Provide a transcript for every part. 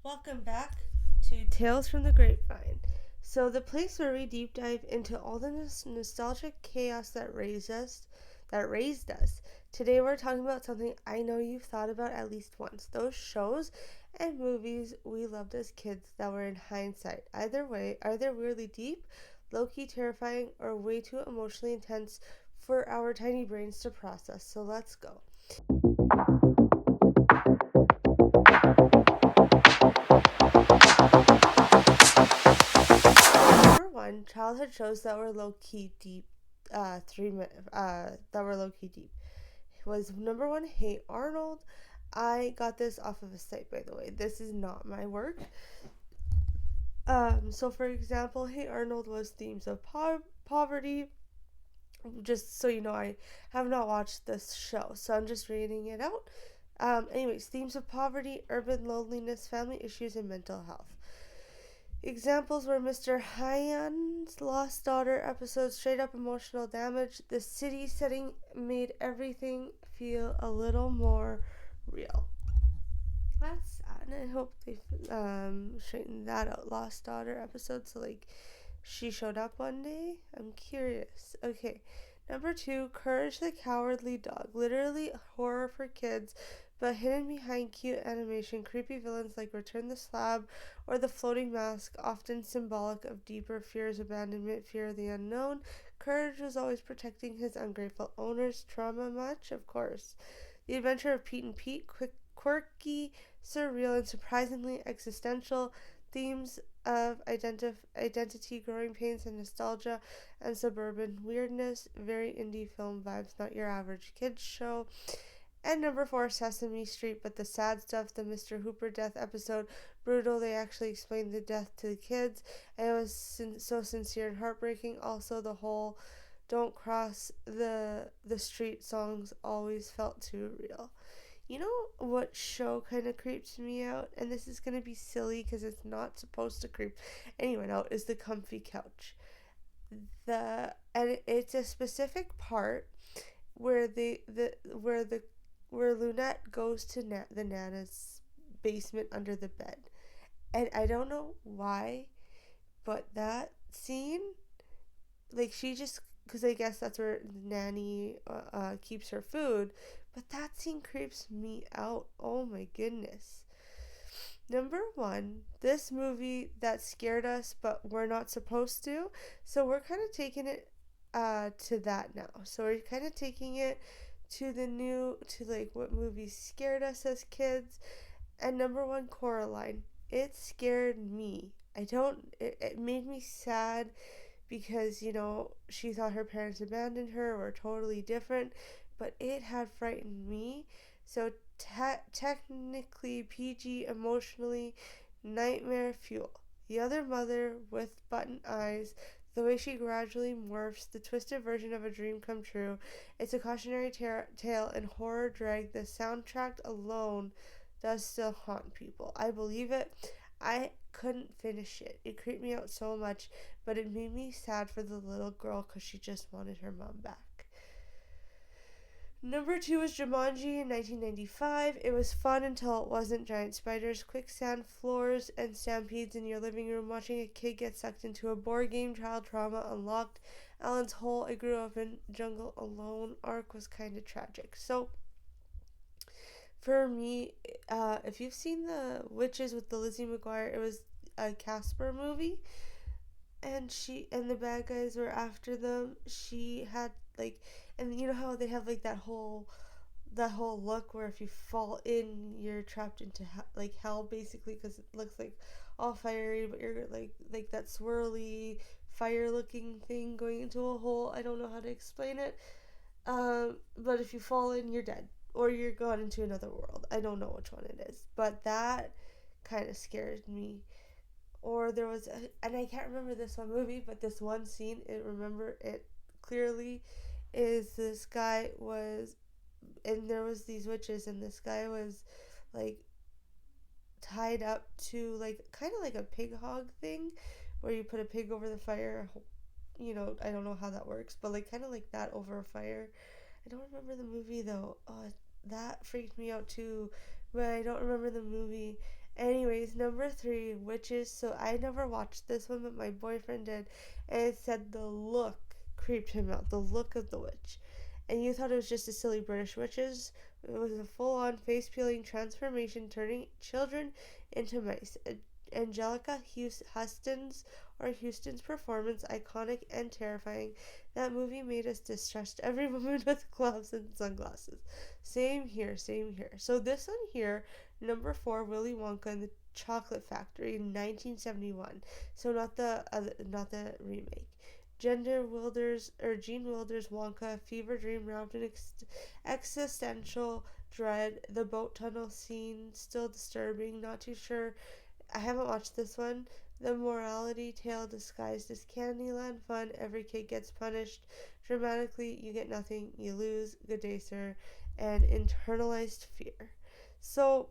Welcome back to Tales from the Grapevine. So, the place where we deep dive into all the nostalgic chaos that raised us. Today, we're talking about something I know you've thought about at least once: those shows and movies we loved as kids that were in hindsight. Either way, are they weirdly deep, low key terrifying, or way too emotionally intense for our tiny brains to process? So, let's go. Number one, childhood shows that were low key deep. That were low key deep was number one. Hey Arnold. I got this off of a site, by the way. This is not my work. So for example, Hey Arnold was themes of poverty. Just so you know, I have not watched this show, so I'm just reading it out. Anyways, themes of poverty, urban loneliness, family issues, and mental health. Examples were Mr. Hyan's Lost Daughter episode, straight up emotional damage. The city setting made everything feel a little more real. That's sad, and I hope they straightened that out. Lost Daughter episode, so like she showed up one day. I'm curious. Okay, number two, Courage the Cowardly Dog. Literally horror for kids, but hidden behind cute animation, creepy villains like Return the Slab or the Floating Mask, often symbolic of deeper fears, abandonment, fear of the unknown. Courage was always protecting his ungrateful owners. Trauma much? Of course. The Adventure of Pete and Pete, quirky, surreal, and surprisingly existential. Themes of identity, growing pains, and nostalgia, and suburban weirdness. Very indie film vibes, not your average kids show. And number four, Sesame Street, but the sad stuff, the Mr. Hooper death episode, brutal. They actually explained the death to the kids, and it was so sincere and heartbreaking. Also, the whole "Don't Cross the Street" songs always felt too real. You know what show kind of creeps me out, and this is gonna be silly because it's not supposed to creep anyone out, is the comfy couch. It's a specific part where where Lunette goes to the Nana's basement under the bed. And I don't know why, but that scene, like she just, because I guess that's where Nanny keeps her food, but that scene creeps me out. Oh my goodness. Number one, this movie that scared us, but we're not supposed to. So we're kind of taking it to that now. So we're kind of taking it to like what movies scared us as kids. And number one, Coraline. It scared me. It made me sad because, she thought her parents abandoned her or totally different, but it had frightened me. So technically PG, emotionally nightmare fuel. The other mother with button eyes, the way she gradually morphs, the twisted version of a dream come true. It's a cautionary tale and horror drag. The soundtrack alone does still haunt people. I believe it. I couldn't finish it. It creeped me out so much, but it made me sad for the little girl because she just wanted her mom back. Number two was Jumanji in 1995. It was fun until it wasn't. Giant spiders, quicksand floors, and stampedes in your living room. Watching a kid get sucked into a board game, child trauma unlocked. Alan's whole "I grew up in jungle alone" arc was kind of tragic. So, for me, if you've seen the Witches with the Lizzie McGuire, it was a Casper movie, and the bad guys were after them. She had like, and you know how they have like that whole look where if you fall in, you're trapped into like hell basically, because it looks like all fiery, but you're like that swirly fire looking thing going into a hole. I don't know how to explain it. But if you fall in, you're dead, or you're gone into another world. I don't know which one it is, but that kind of scared me. Or there was, and I can't remember this one movie, but this one scene, remember it clearly, is this guy was, and there was these witches, and this guy was like tied up to like kind of like a pig hog thing, where you put a pig over the fire. I don't know how that works, but like kind of like that over a fire. I don't remember the movie though. Oh, that freaked me out too, but I don't remember the movie. Anyways, number three, witches. So I never watched this one, but my boyfriend did, and it said the look creeped him out. The look of the witch, and you thought it was just a silly British witches. It was a full-on face-peeling transformation, turning children into mice. Angelica Houston's performance, iconic and terrifying. That movie made us distrust every woman with gloves and sunglasses. Same here, same here. So this one here, number four, Willy Wonka and the Chocolate Factory in 1971. So not the remake. Gene Wilder's Wonka, fever dream wrapped in existential dread. The boat tunnel scene still disturbing. Not too sure. I haven't watched this one. The morality tale disguised as Candyland fun. Every kid gets punished. Dramatically, you get nothing. You lose. Good day, sir. And internalized fear. So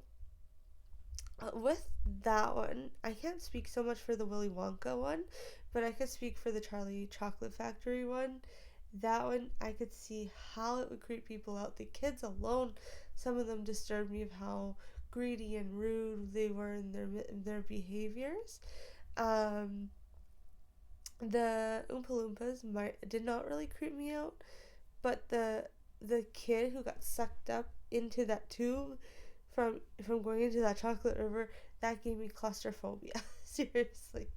with that one, I can't speak so much for the Willy Wonka one, but I could speak for the Charlie Chocolate Factory one. That one, I could see how it would creep people out. The kids alone, some of them disturbed me of how greedy and rude they were in their behaviors. Um, the Oompa Loompas did not really creep me out, but the kid who got sucked up into that tube from going into that chocolate river, that gave me claustrophobia. Seriously.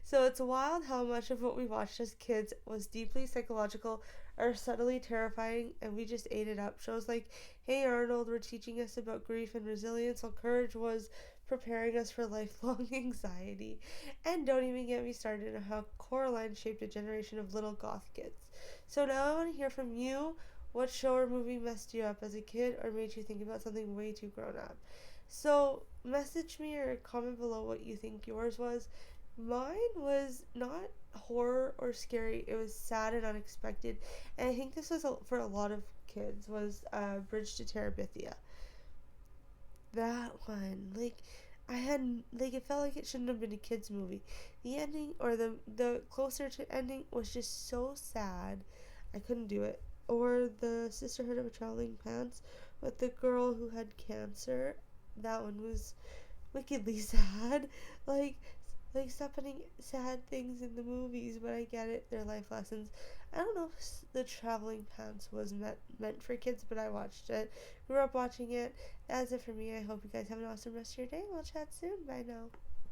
So it's wild how much of what we watched as kids was deeply psychological or subtly terrifying, and we just ate it up. Shows like Hey Arnold were teaching us about grief and resilience, while Courage was preparing us for lifelong anxiety. And don't even get me started on how Coraline shaped a generation of little goth kids. So now I want to hear from you. What show or movie messed you up as a kid or made you think about something way too grown up? So, message me or comment below what you think yours was. Mine was not horror or scary. It was sad and unexpected. And I think this was for a lot of kids was Bridge to Terabithia. That one, like I had like it felt like it shouldn't have been a kids movie. The ending or the closer to ending was just so sad. I couldn't do it. Or the Sisterhood of Traveling Pants with the girl who had cancer. That one was wickedly sad. Like like stop putting sad things in the movies, but I get it. They're life lessons. I don't know if the Traveling Pants was meant for kids, but I watched it. Grew up watching it. That's it for me. I hope you guys have an awesome rest of your day. We'll chat soon. Bye now.